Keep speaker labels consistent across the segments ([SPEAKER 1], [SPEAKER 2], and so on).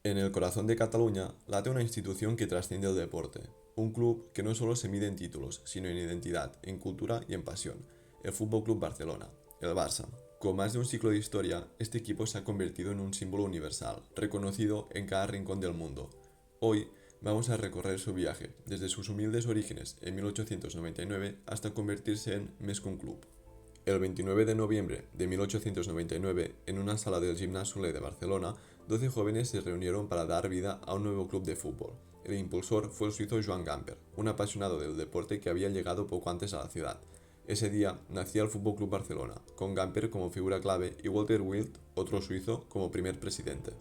[SPEAKER 1] En el corazón de Cataluña late una institución que trasciende el deporte, un club que no solo se mide en títulos, sino en identidad, en cultura y en pasión, el Fútbol Club Barcelona, el Barça. Con más de un siglo de historia, este equipo se ha convertido en un símbolo universal, reconocido en cada rincón del mundo. Hoy vamos a recorrer su viaje, desde sus humildes orígenes en 1899 hasta convertirse en més que un club. El 29 de noviembre de 1899, en una sala del Gimnàs Soler de Barcelona, 12 jóvenes se reunieron para dar vida a un nuevo club de fútbol. El impulsor fue el suizo Joan Gamper, un apasionado del deporte que había llegado poco antes a la ciudad. Ese día nacía el Fútbol Club Barcelona, con Gamper como figura clave y Walter Wild, otro suizo, como primer presidente.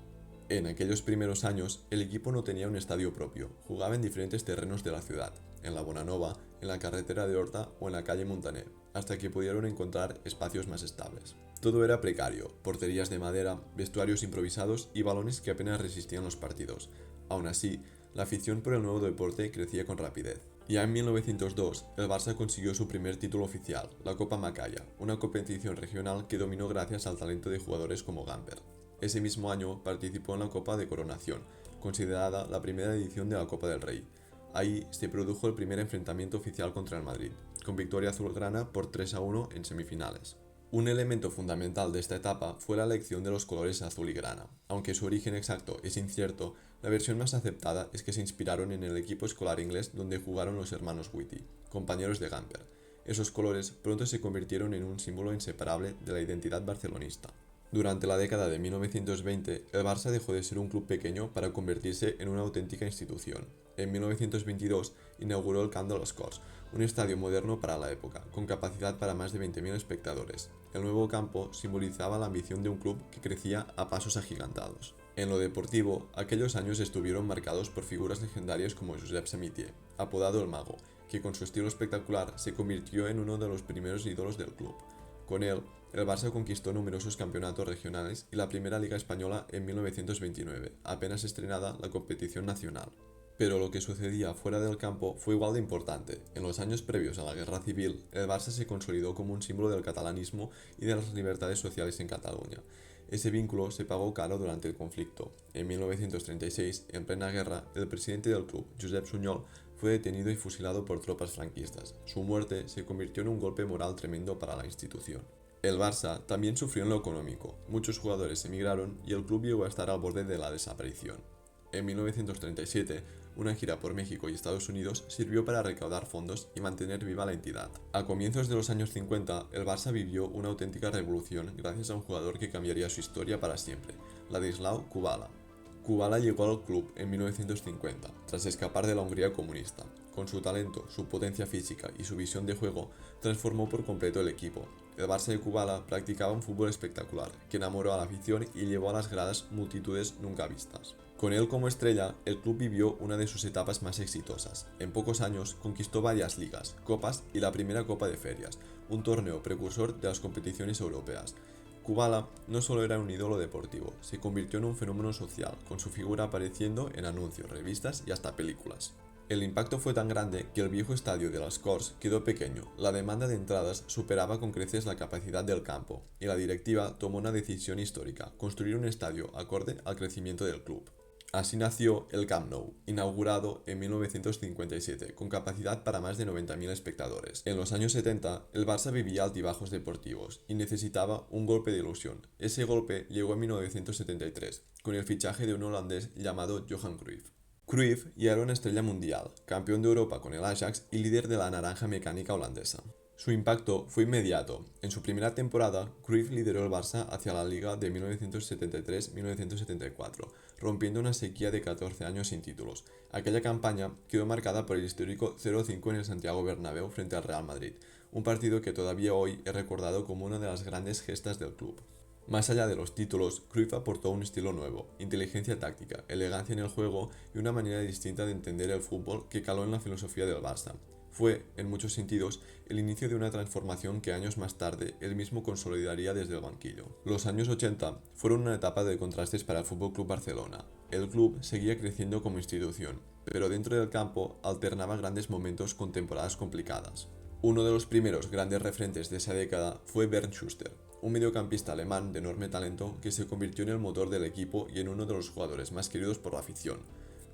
[SPEAKER 1] En aquellos primeros años, el equipo no tenía un estadio propio, jugaba en diferentes terrenos de la ciudad, en la Bonanova, en la carretera de Horta o en la calle Montaner, hasta que pudieron encontrar espacios más estables. Todo era precario, porterías de madera, vestuarios improvisados y balones que apenas resistían los partidos. Aún así, la afición por el nuevo deporte crecía con rapidez. Ya en 1902, el Barça consiguió su primer título oficial, la Copa Macaya, una competición regional que dominó gracias al talento de jugadores como Gamper. Ese mismo año participó en la Copa de Coronación, considerada la primera edición de la Copa del Rey. Ahí se produjo el primer enfrentamiento oficial contra el Madrid, con victoria azulgrana por 3-1 en semifinales. Un elemento fundamental de esta etapa fue la elección de los colores azul y grana. Aunque su origen exacto es incierto, la versión más aceptada es que se inspiraron en el equipo escolar inglés donde jugaron los hermanos Whitty, compañeros de Gamper. Esos colores pronto se convirtieron en un símbolo inseparable de la identidad barcelonista. Durante la década de 1920, el Barça dejó de ser un club pequeño para convertirse en una auténtica institución. En 1922 inauguró el Camp de los Corts, un estadio moderno para la época, con capacidad para más de 20.000 espectadores. El nuevo campo simbolizaba la ambición de un club que crecía a pasos agigantados. En lo deportivo, aquellos años estuvieron marcados por figuras legendarias como Josep Samitier, apodado el Mago, que con su estilo espectacular se convirtió en uno de los primeros ídolos del club. Con él, el Barça conquistó numerosos campeonatos regionales y la primera Liga Española en 1929, apenas estrenada la competición nacional. Pero lo que sucedía fuera del campo fue igual de importante. En los años previos a la Guerra Civil, el Barça se consolidó como un símbolo del catalanismo y de las libertades sociales en Cataluña. Ese vínculo se pagó caro durante el conflicto. En 1936, en plena guerra, el presidente del club, Josep Sunyol, fue detenido y fusilado por tropas franquistas. Su muerte se convirtió en un golpe moral tremendo para la institución. El Barça también sufrió en lo económico. Muchos jugadores emigraron y el club llegó a estar al borde de la desaparición. En 1937, una gira por México y Estados Unidos sirvió para recaudar fondos y mantener viva la entidad. A comienzos de los años 50, el Barça vivió una auténtica revolución gracias a un jugador que cambiaría su historia para siempre, Ladislau Kubala. Kubala llegó al club en 1950, tras escapar de la Hungría comunista. Con su talento, su potencia física y su visión de juego, transformó por completo el equipo. El Barça de Kubala practicaba un fútbol espectacular, que enamoró a la afición y llevó a las gradas multitudes nunca vistas. Con él como estrella, el club vivió una de sus etapas más exitosas. En pocos años conquistó varias ligas, copas y la primera Copa de Ferias, un torneo precursor de las competiciones europeas. Kubala no solo era un ídolo deportivo, se convirtió en un fenómeno social, con su figura apareciendo en anuncios, revistas y hasta películas. El impacto fue tan grande que el viejo estadio de las Corts quedó pequeño, la demanda de entradas superaba con creces la capacidad del campo, y la directiva tomó una decisión histórica, construir un estadio acorde al crecimiento del club. Así nació el Camp Nou, inaugurado en 1957, con capacidad para más de 90.000 espectadores. En los años 70, el Barça vivía altibajos deportivos y necesitaba un golpe de ilusión. Ese golpe llegó en 1973, con el fichaje de un holandés llamado Johan Cruyff. Cruyff ya era una estrella mundial, campeón de Europa con el Ajax y líder de la naranja mecánica holandesa. Su impacto fue inmediato. En su primera temporada, Cruyff lideró el Barça hacia la Liga de 1973-1974, rompiendo una sequía de 14 años sin títulos. Aquella campaña quedó marcada por el histórico 0-5 en el Santiago Bernabéu frente al Real Madrid, un partido que todavía hoy es recordado como una de las grandes gestas del club. Más allá de los títulos, Cruyff aportó un estilo nuevo, inteligencia táctica, elegancia en el juego y una manera distinta de entender el fútbol que caló en la filosofía del Barça. Fue, en muchos sentidos, el inicio de una transformación que años más tarde él mismo consolidaría desde el banquillo. Los años 80 fueron una etapa de contrastes para el Fútbol Club Barcelona. El club seguía creciendo como institución, pero dentro del campo alternaba grandes momentos con temporadas complicadas. Uno de los primeros grandes referentes de esa década fue Bernd Schuster, un mediocampista alemán de enorme talento que se convirtió en el motor del equipo y en uno de los jugadores más queridos por la afición.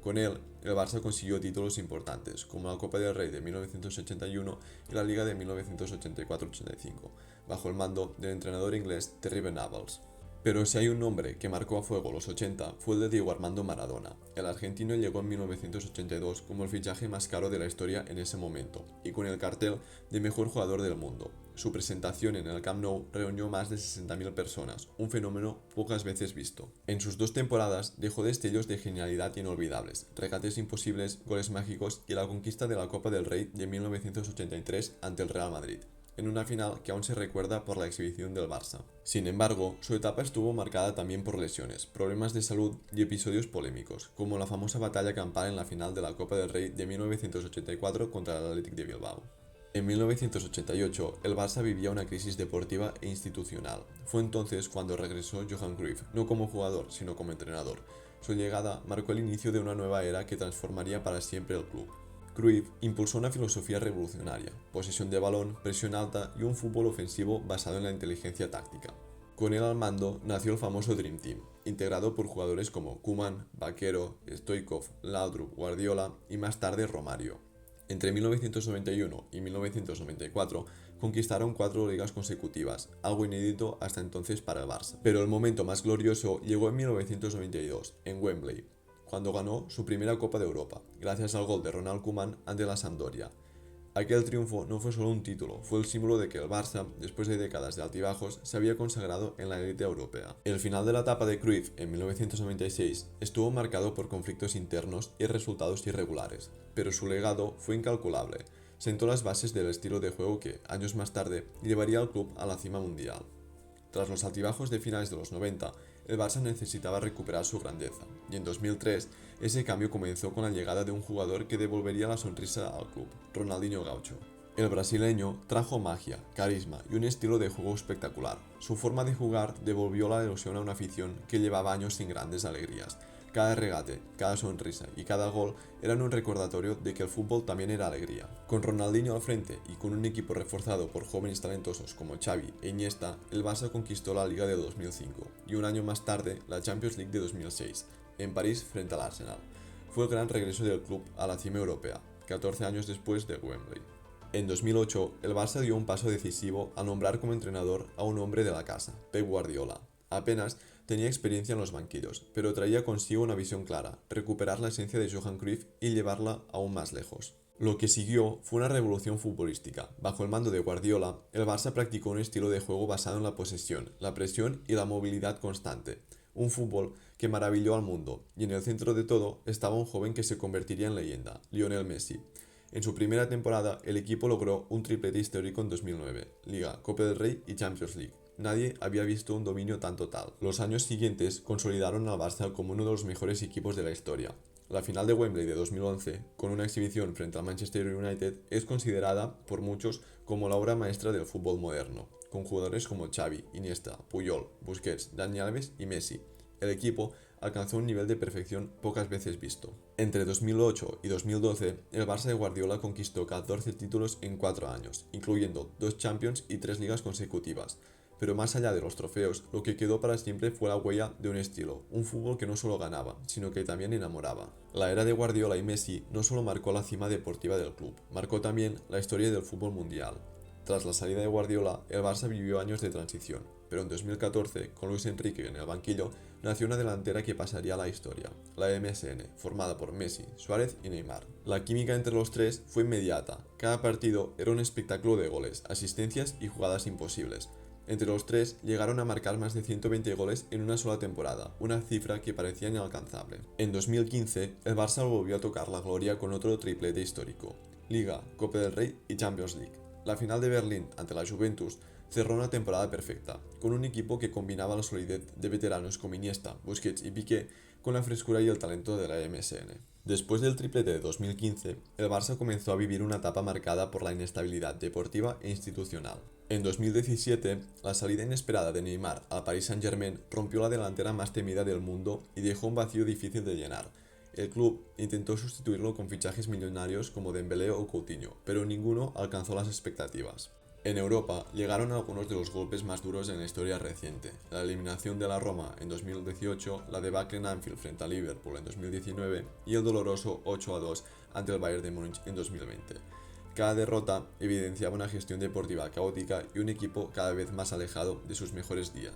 [SPEAKER 1] Con él, el Barça consiguió títulos importantes, como la Copa del Rey de 1981 y la Liga de 1984-85, bajo el mando del entrenador inglés Terry Venables. Pero si hay un nombre que marcó a fuego los 80 fue el de Diego Armando Maradona. El argentino llegó en 1982 como el fichaje más caro de la historia en ese momento y con el cartel de mejor jugador del mundo. Su presentación en el Camp Nou reunió más de 60.000 personas, un fenómeno pocas veces visto. En sus 2 temporadas dejó destellos de genialidad inolvidables, regates imposibles, goles mágicos y la conquista de la Copa del Rey de 1983 ante el Real Madrid, en una final que aún se recuerda por la exhibición del Barça. Sin embargo, su etapa estuvo marcada también por lesiones, problemas de salud y episodios polémicos, como la famosa batalla campal en la final de la Copa del Rey de 1984 contra el Athletic de Bilbao. En 1988, el Barça vivía una crisis deportiva e institucional. Fue entonces cuando regresó Johan Cruyff, no como jugador, sino como entrenador. Su llegada marcó el inicio de una nueva era que transformaría para siempre el club. Cruyff impulsó una filosofía revolucionaria, posesión de balón, presión alta y un fútbol ofensivo basado en la inteligencia táctica. Con él al mando nació el famoso Dream Team, integrado por jugadores como Koeman, Vaquero, Stoichkov, Laudrup, Guardiola y más tarde Romario. Entre 1991 y 1994 conquistaron 4 ligas consecutivas, algo inédito hasta entonces para el Barça. Pero el momento más glorioso llegó en 1992, en Wembley, cuando ganó su primera Copa de Europa, gracias al gol de Ronald Koeman ante la Sampdoria. Aquel triunfo no fue solo un título, fue el símbolo de que el Barça, después de décadas de altibajos, se había consagrado en la élite europea. El final de la etapa de Cruyff en 1996 estuvo marcado por conflictos internos y resultados irregulares, pero su legado fue incalculable. Sentó las bases del estilo de juego que, años más tarde, llevaría al club a la cima mundial. Tras los altibajos de finales de los 90, el Barça necesitaba recuperar su grandeza, y en 2003 ese cambio comenzó con la llegada de un jugador que devolvería la sonrisa al club, Ronaldinho Gaucho. El brasileño trajo magia, carisma y un estilo de juego espectacular. Su forma de jugar devolvió la ilusión a una afición que llevaba años sin grandes alegrías. Cada regate, cada sonrisa y cada gol eran un recordatorio de que el fútbol también era alegría. Con Ronaldinho al frente y con un equipo reforzado por jóvenes talentosos como Xavi e Iniesta, el Barça conquistó la Liga de 2005 y un año más tarde la Champions League de 2006, en París frente al Arsenal. Fue el gran regreso del club a la cima europea, 14 años después de Wembley. En 2008, el Barça dio un paso decisivo al nombrar como entrenador a un hombre de la casa, Pep Guardiola. Apenas tenía experiencia en los banquillos, pero traía consigo una visión clara, recuperar la esencia de Johan Cruyff y llevarla aún más lejos. Lo que siguió fue una revolución futbolística. Bajo el mando de Guardiola, el Barça practicó un estilo de juego basado en la posesión, la presión y la movilidad constante. Un fútbol que maravilló al mundo, y en el centro de todo estaba un joven que se convertiría en leyenda, Lionel Messi. En su primera temporada, el equipo logró un triplete histórico en 2009, Liga, Copa del Rey y Champions League. Nadie había visto un dominio tan total. Los años siguientes consolidaron al Barça como uno de los mejores equipos de la historia. La final de Wembley de 2011, con una exhibición frente al Manchester United, es considerada por muchos como la obra maestra del fútbol moderno, con jugadores como Xavi, Iniesta, Puyol, Busquets, Dani Alves y Messi. El equipo alcanzó un nivel de perfección pocas veces visto. Entre 2008 y 2012, el Barça de Guardiola conquistó 14 títulos en 4 años, incluyendo 2 Champions y 3 ligas consecutivas. Pero más allá de los trofeos, lo que quedó para siempre fue la huella de un estilo, un fútbol que no solo ganaba, sino que también enamoraba. La era de Guardiola y Messi no solo marcó la cima deportiva del club, marcó también la historia del fútbol mundial. Tras la salida de Guardiola, el Barça vivió años de transición, pero en 2014, con Luis Enrique en el banquillo, nació una delantera que pasaría a la historia, la MSN, formada por Messi, Suárez y Neymar. La química entre los tres fue inmediata, cada partido era un espectáculo de goles, asistencias y jugadas imposibles. Entre los tres llegaron a marcar más de 120 goles en una sola temporada, una cifra que parecía inalcanzable. En 2015, el Barça volvió a tocar la gloria con otro triplete histórico, Liga, Copa del Rey y Champions League. La final de Berlín ante la Juventus cerró una temporada perfecta, con un equipo que combinaba la solidez de veteranos como Iniesta, Busquets y Piqué con la frescura y el talento de la MSN. Después del triplete de 2015, el Barça comenzó a vivir una etapa marcada por la inestabilidad deportiva e institucional. En 2017, la salida inesperada de Neymar al Paris Saint-Germain rompió la delantera más temida del mundo y dejó un vacío difícil de llenar. El club intentó sustituirlo con fichajes millonarios como Dembélé o Coutinho, pero ninguno alcanzó las expectativas. En Europa llegaron algunos de los golpes más duros en la historia reciente: la eliminación de la Roma en 2018, la debacle en Anfield frente a Liverpool en 2019 y el doloroso 8-2 ante el Bayern de Múnich en 2020. Cada derrota evidenciaba una gestión deportiva caótica y un equipo cada vez más alejado de sus mejores días.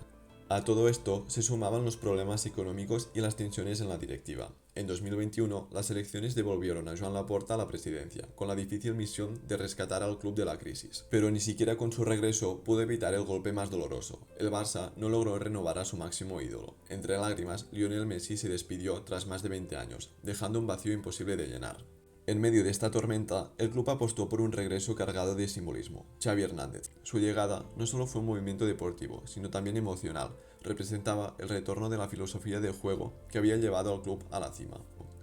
[SPEAKER 1] A todo esto se sumaban los problemas económicos y las tensiones en la directiva. En 2021, las elecciones devolvieron a Joan Laporta a la presidencia, con la difícil misión de rescatar al club de la crisis. Pero ni siquiera con su regreso pudo evitar el golpe más doloroso. El Barça no logró renovar a su máximo ídolo. Entre lágrimas, Lionel Messi se despidió tras más de 20 años, dejando un vacío imposible de llenar. En medio de esta tormenta, el club apostó por un regreso cargado de simbolismo: Xavi Hernández. Su llegada no solo fue un movimiento deportivo, sino también emocional. Representaba el retorno de la filosofía de juego que había llevado al club a la cima.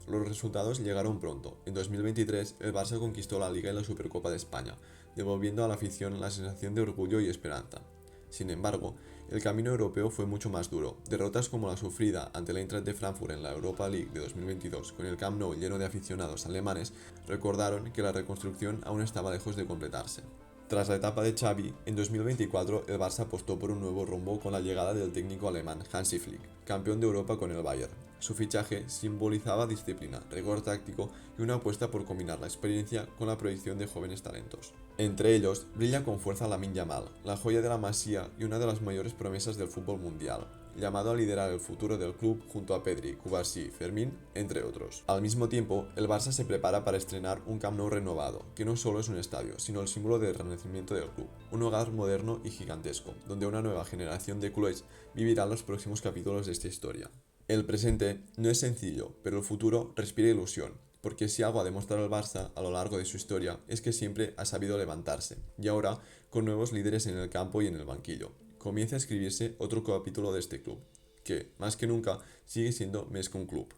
[SPEAKER 1] Los resultados llegaron pronto. En 2023, el Barça conquistó la Liga y la Supercopa de España, devolviendo a la afición la sensación de orgullo y esperanza. Sin embargo, el camino europeo fue mucho más duro. Derrotas como la sufrida ante el Eintracht de Frankfurt en la Europa League de 2022, con el Camp Nou lleno de aficionados alemanes, recordaron que la reconstrucción aún estaba lejos de completarse. Tras la etapa de Xavi, en 2024 el Barça apostó por un nuevo rumbo con la llegada del técnico alemán Hansi Flick, campeón de Europa con el Bayern. Su fichaje simbolizaba disciplina, rigor táctico y una apuesta por combinar la experiencia con la proyección de jóvenes talentos. Entre ellos, brilla con fuerza Lamine Yamal, la joya de la Masía y una de las mayores promesas del fútbol mundial, llamado a liderar el futuro del club junto a Pedri, Cubarsí, Fermín, entre otros. Al mismo tiempo, el Barça se prepara para estrenar un Camp Nou renovado, que no solo es un estadio, sino el símbolo del renacimiento del club, un hogar moderno y gigantesco, donde una nueva generación de culés vivirá los próximos capítulos de esta historia. El presente no es sencillo, pero el futuro respira ilusión, porque si algo ha demostrado el Barça a lo largo de su historia es que siempre ha sabido levantarse, y ahora, con nuevos líderes en el campo y en el banquillo, comienza a escribirse otro capítulo de este club, que, más que nunca, sigue siendo más que un club.